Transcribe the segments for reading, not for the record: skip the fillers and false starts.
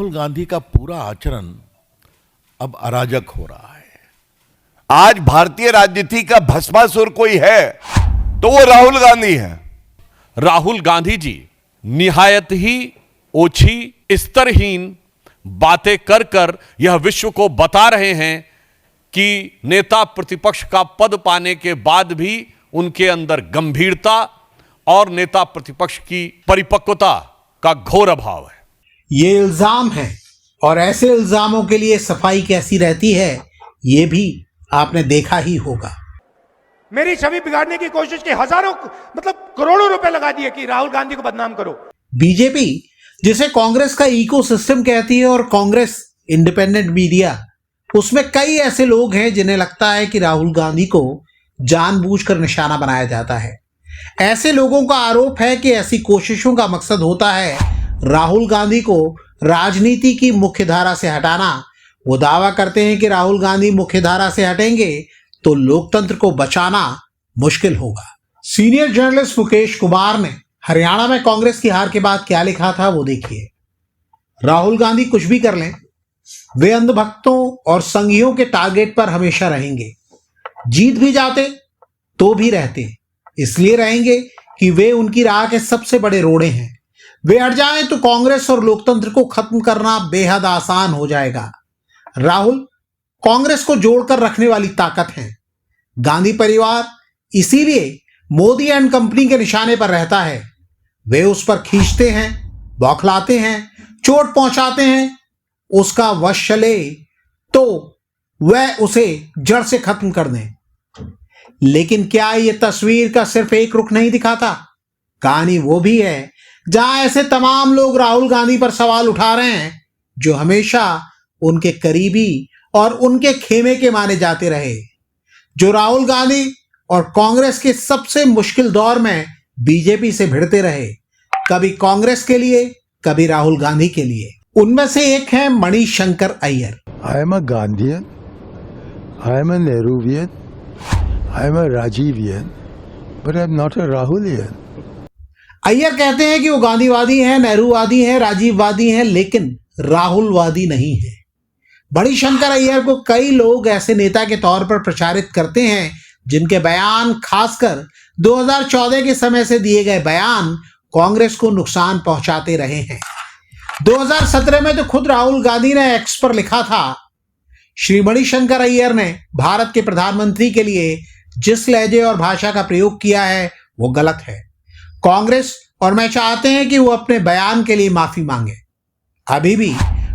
राहुल गांधी का पूरा आचरण अब अराजक हो रहा है। आज भारतीय राजनीति का भस्मासुर कोई है तो वो राहुल गांधी है। राहुल गांधी जी निहायत ही ओछी, स्तरहीन बातें कर कर यह विश्व को बता रहे हैं कि नेता प्रतिपक्ष का पद पाने के बाद भी उनके अंदर गंभीरता और नेता प्रतिपक्ष की परिपक्वता का घोर अभाव है। ये इल्जाम है और ऐसे इल्जामों के लिए सफाई कैसी रहती है ये भी आपने देखा ही होगा। मेरी छवि बिगाड़ने की कोशिश की, हजारों करोड़ों रुपए लगा दिए कि राहुल गांधी को बदनाम करो। बीजेपी जिसे कांग्रेस का इकोसिस्टम कहती है और कांग्रेस इंडिपेंडेंट मीडिया, उसमें कई ऐसे लोग हैं जिन्हें लगता है कि राहुल गांधी को जानबूझकर निशाना बनाया जाता है। ऐसे लोगों का आरोप है कि ऐसी कोशिशों का मकसद होता है राहुल गांधी को राजनीति की मुख्यधारा से हटाना। वो दावा करते हैं कि राहुल गांधी मुख्यधारा से हटेंगे तो लोकतंत्र को बचाना मुश्किल होगा। सीनियर जर्नलिस्ट मुकेश कुमार ने हरियाणा में कांग्रेस की हार के बाद क्या लिखा था वो देखिए। राहुल गांधी कुछ भी कर लें, वे अंधभक्तों और संघियों के टारगेट पर हमेशा रहेंगे। जीत भी जाते तो भी रहते, इसलिए रहेंगे कि वे उनकी राह के सबसे बड़े रोड़े हैं। वे हट जाएं तो कांग्रेस और लोकतंत्र को खत्म करना बेहद आसान हो जाएगा। राहुल कांग्रेस को जोड़कर रखने वाली ताकत है। गांधी परिवार इसीलिए मोदी एंड कंपनी के निशाने पर रहता है। वे उस पर खींचते हैं, बौखलाते हैं, चोट पहुंचाते हैं। उसका वश चले तो वह उसे जड़ से खत्म कर दें। लेकिन क्या यह तस्वीर का सिर्फ एक रुख नहीं दिखाता? कहानी वो भी है जहां ऐसे तमाम लोग राहुल गांधी पर सवाल उठा रहे हैं जो हमेशा उनके करीबी और उनके खेमे के माने जाते रहे, जो राहुल गांधी और कांग्रेस के सबसे मुश्किल दौर में बीजेपी से भिड़ते रहे, कभी कांग्रेस के लिए, कभी राहुल गांधी के लिए। उनमें से एक है Manishankar Aiyar. I am a Gandhian, I am a Nehruvian, I am a Rajivian, but I am not a Rahulian. Aiyar कहते हैं कि वो गांधीवादी हैं, नेहरूवादी हैं, राजीववादी हैं, लेकिन राहुलवादी नहीं है। मणिशंकर अय्यर को कई लोग ऐसे नेता के तौर पर प्रचारित करते हैं जिनके बयान, खासकर 2014 के समय से दिए गए बयान, कांग्रेस को नुकसान पहुंचाते रहे हैं। 2017 में तो खुद राहुल गांधी ने एक्स पर लिखा था, श्री मणिशंकर अय्यर ने भारत के प्रधानमंत्री के लिए जिस लहजे और भाषा का प्रयोग किया है वो गलत है। कांग्रेस और मैं चाहते हैं कि वो अपने बयान के लिए माफी मांगे। अभी भी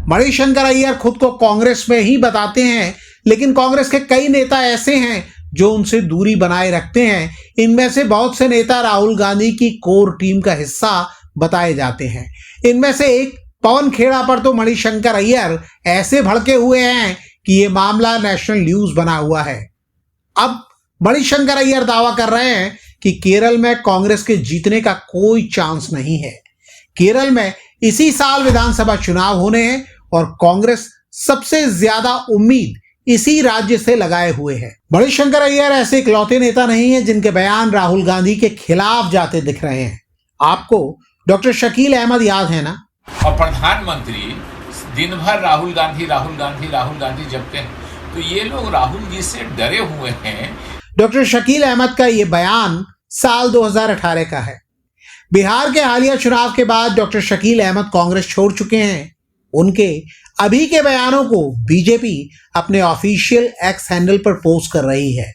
मणिशंकर अय्यर खुद को कांग्रेस में ही बताते हैं, लेकिन कांग्रेस के कई नेता ऐसे हैं जो उनसे दूरी बनाए रखते हैं। इनमें से बहुत से नेता राहुल गांधी की कोर टीम का हिस्सा बताए जाते हैं। इनमें से एक पवन खेड़ा पर तो मणिशंकर अय्यर ऐसे भड़के हुए हैं कि ये मामला नेशनल न्यूज बना हुआ है। अब मणिशंकर अय्यर दावा कर रहे हैं कि केरल में कांग्रेस के जीतने का कोई चांस नहीं है। केरल में इसी साल विधानसभा चुनाव होने हैं और कांग्रेस सबसे ज्यादा उम्मीद इसी राज्य से लगाए हुए है। मणिशंकर अय्यर ऐसे इकलौते नेता नहीं है जिनके बयान राहुल गांधी के खिलाफ जाते दिख रहे हैं। आपको डॉक्टर शकील अहमद याद है ना? और प्रधानमंत्री दिन भर राहुल गांधी राहुल गांधी राहुल गांधी जपते हैं, तो ये लोग राहुल जी से डरे हुए हैं। डॉक्टर शकील अहमद का ये बयान साल 2018 का है। बिहार के हालिया चुनाव के बाद डॉक्टर शकील अहमद कांग्रेस छोड़ चुके हैं। उनके अभी के बयानों को बीजेपी अपने ऑफिशियल एक्स हैंडल पर पोस्ट कर रही है।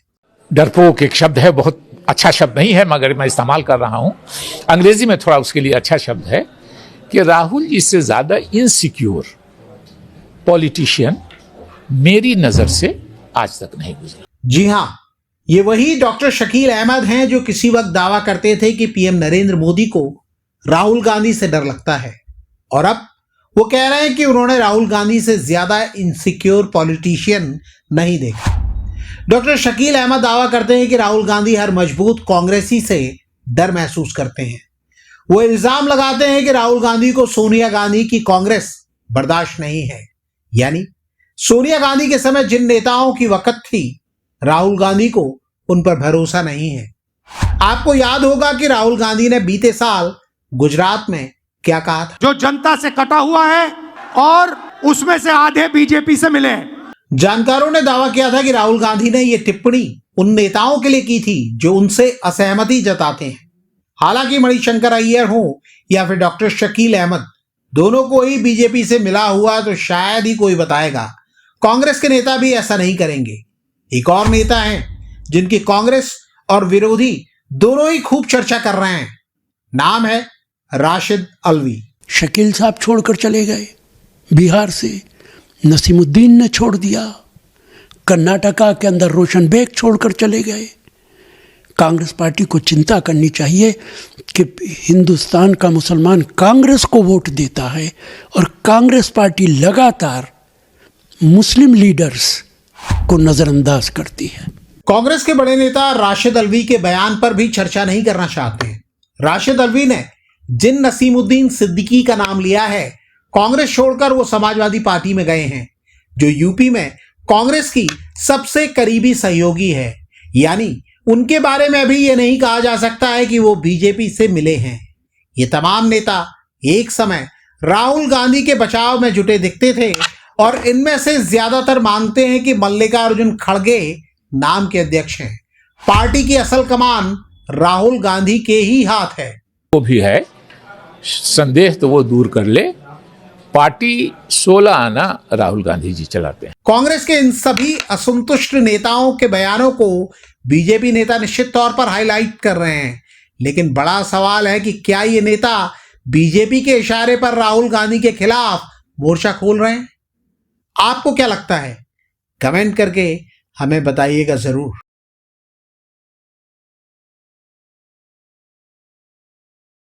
डरपोक एक शब्द है, बहुत अच्छा शब्द नहीं है मगर मैं इस्तेमाल कर रहा हूं। अंग्रेजी में थोड़ा उसके लिए अच्छा शब्द है कि राहुल जी से ज्यादा इनसिक्योर पॉलिटिशियन मेरी नजर से आज तक नहीं गुजरा। जी हां, ये वही डॉक्टर शकील अहमद हैं जो किसी वक्त दावा करते थे कि पीएम नरेंद्र मोदी को राहुल गांधी से डर लगता है, और अब वो कह रहे हैं कि उन्होंने राहुल गांधी से ज्यादा इनसिक्योर पॉलिटिशियन नहीं देखा। डॉक्टर शकील अहमद दावा करते हैं कि राहुल गांधी हर मजबूत कांग्रेसी से डर महसूस करते हैं। वो इल्जाम लगाते हैं कि राहुल गांधी को सोनिया गांधी की कांग्रेस बर्दाश्त नहीं है। यानी सोनिया गांधी के समय जिन नेताओं की वक़्त थी, राहुल गांधी को उन पर भरोसा नहीं है। आपको याद होगा कि राहुल गांधी ने बीते साल गुजरात में क्या कहा था? जो जनता से कटा हुआ है और उसमें से आधे बीजेपी से मिले हैं। जानकारों ने दावा किया था कि राहुल गांधी ने यह टिप्पणी उन नेताओं के लिए की थी जो उनसे असहमति जताते हैं। हालांकि मणिशंकर अय्यर हो या फिर डॉक्टर शकील अहमद, दोनों को ही बीजेपी से मिला हुआ तो शायद ही कोई बताएगा। कांग्रेस के नेता भी ऐसा नहीं करेंगे। एक और नेता हैं जिनकी कांग्रेस और विरोधी दोनों ही खूब चर्चा कर रहे हैं। नाम है राशिद अल्वी। शकील साहब छोड़कर चले गए बिहार से, नसीमुद्दीन ने छोड़ दिया, कर्नाटका के अंदर रोशन बेग छोड़कर चले गए। कांग्रेस पार्टी को चिंता करनी चाहिए कि हिंदुस्तान का मुसलमान कांग्रेस को वोट देता है और कांग्रेस पार्टी लगातार मुस्लिम लीडर्स को नजरअंदाज करती है। कांग्रेस के बड़े नेता राशिद अल्वी के बयान पर भी चर्चा नहीं करना चाहते हैं। राशिद अल्वी ने जिन नसीमुद्दीन सिद्दीकी का नाम लिया है, कांग्रेस छोड़कर वो समाजवादी पार्टी में गए हैं, जो यूपी में कांग्रेस की सबसे करीबी सहयोगी है। यानी उनके बारे में भी ये नहीं कहा जा सकता है कि वो बीजेपी से मिले हैं। ये तमाम नेता एक समय राहुल गांधी के बचाव में जुटे दिखते थे और इनमें से ज्यादातर मानते हैं कि मल्लिकार्जुन खड़गे नाम के अध्यक्ष हैं। पार्टी की असल कमान राहुल गांधी के ही हाथ है। वो भी है, संदेह तो वो दूर कर ले, पार्टी 16 आना राहुल गांधी जी चलाते हैं। कांग्रेस के इन सभी असंतुष्ट नेताओं के बयानों को बीजेपी नेता निश्चित तौर पर हाईलाइट कर रहे हैं, लेकिन बड़ा सवाल है कि क्या ये नेता बीजेपी के इशारे पर राहुल गांधी के खिलाफ मोर्चा खोल रहे हैं? आपको क्या लगता है? कमेंट करके हमें बताइएगा जरूर।